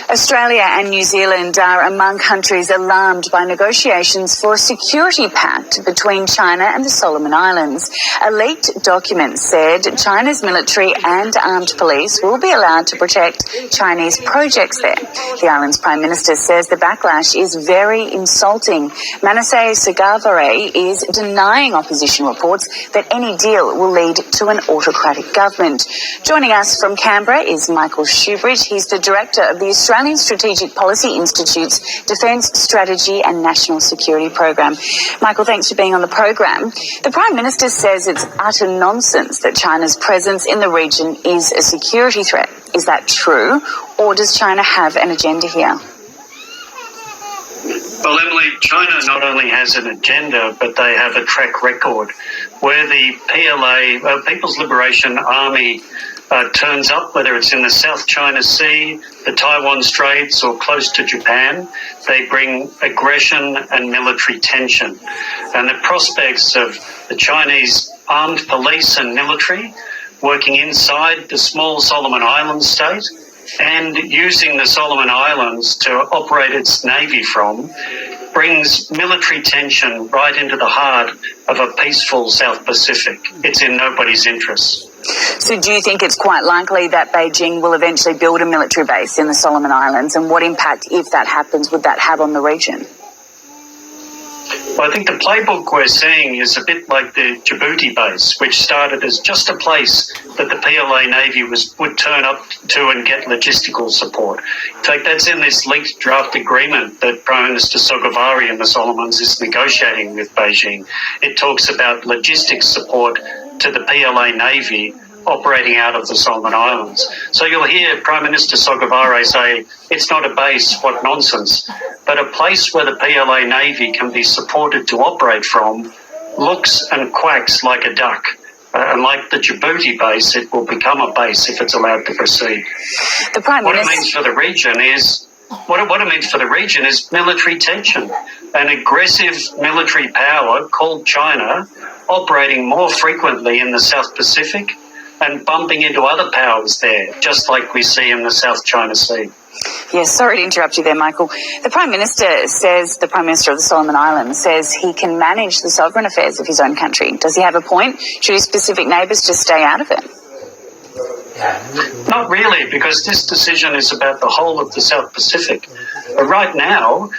Australia and New Zealand are among countries alarmed by negotiations for a security pact between China and the Solomon Islands. A leaked document said China's military and armed police will be allowed to protect Chinese projects there. The island's Prime Minister says the backlash is very insulting. Manasseh Sogavare is denying opposition reports that any deal will lead to an autocratic government. Joining us from Canberra is Michael Shoebridge. He's the Director of the Australian Strategic Policy Institute's Defence Strategy and National Security Program. Michael, thanks for being on the program. The Prime Minister says it's utter nonsense that China's presence in the region is a security threat. Is that true, or does China have an agenda here? Well, Emily, China not only has an agenda, but they have a track record where the PLA, People's Liberation Army, turns up, whether it's in the South China Sea, the Taiwan Straits, or close to Japan. They bring aggression and military tension. And the prospects of the Chinese armed police and military working inside the small Solomon Islands state and using the Solomon Islands to operate its navy from brings military tension right into the heart of a peaceful South Pacific. It's in nobody's interest. So do you think it's quite likely that Beijing will eventually build a military base in the Solomon Islands? And what impact, if that happens, would that have on the region? Well, I think the playbook we're seeing is a bit like the Djibouti base, which started as just a place that the PLA Navy would turn up to and get logistical support. In fact, that's in this leaked draft agreement that Prime Minister Sogavare in the Solomons is negotiating with Beijing. It talks about logistics support to the PLA Navy operating out of the Solomon Islands. So you'll hear Prime Minister Sogavare say, it's not a base, what nonsense. But a place where the PLA Navy can be supported to operate from looks and quacks like a duck. And like the Djibouti base, it will become a base if it's allowed to proceed. The Prime Minister... What it means for the region is military tension. An aggressive military power called China operating more frequently in the South Pacific and bumping into other powers there, just like we see in the South China Sea. Yes, sorry to interrupt you there, Michael. The Prime Minister of the Solomon Islands says he can manage the sovereign affairs of his own country. Does he have a point? Should his specific neighbours just stay out of it? Not really, because this decision is about the whole of the South Pacific. Right now,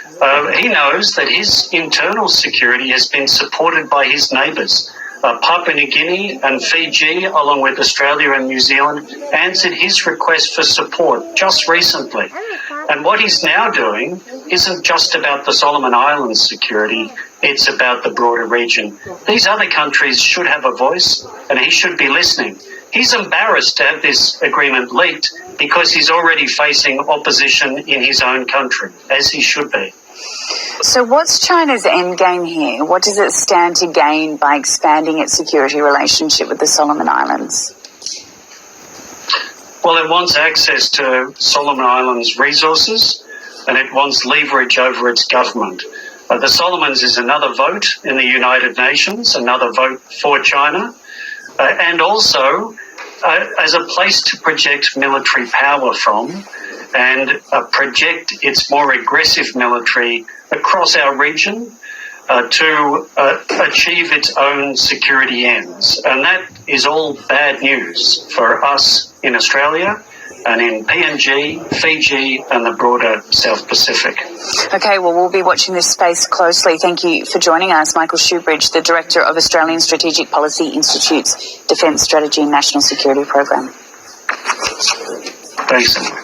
he knows that his internal security has been supported by his neighbours. Papua New Guinea and Fiji, along with Australia and New Zealand, answered his request for support just recently. And what he's now doing isn't just about the Solomon Islands security, it's about the broader region. These other countries should have a voice, and he should be listening. He's embarrassed to have this agreement leaked because he's already facing opposition in his own country, as he should be. So what's China's end game here? What does it stand to gain by expanding its security relationship with the Solomon Islands? Well, it wants access to Solomon Islands resources and it wants leverage over its government. The Solomons is another vote in the United Nations, another vote for China, and also as a place to project military power from and project its more aggressive military across our region to achieve its own security ends. And that is all bad news for us in Australia and in PNG, Fiji and the broader South Pacific. Okay, well, we'll be watching this space closely. Thank you for joining us, Michael Shoebridge, the Director of Australian Strategic Policy Institute's Defence Strategy and National Security Program. Thanks.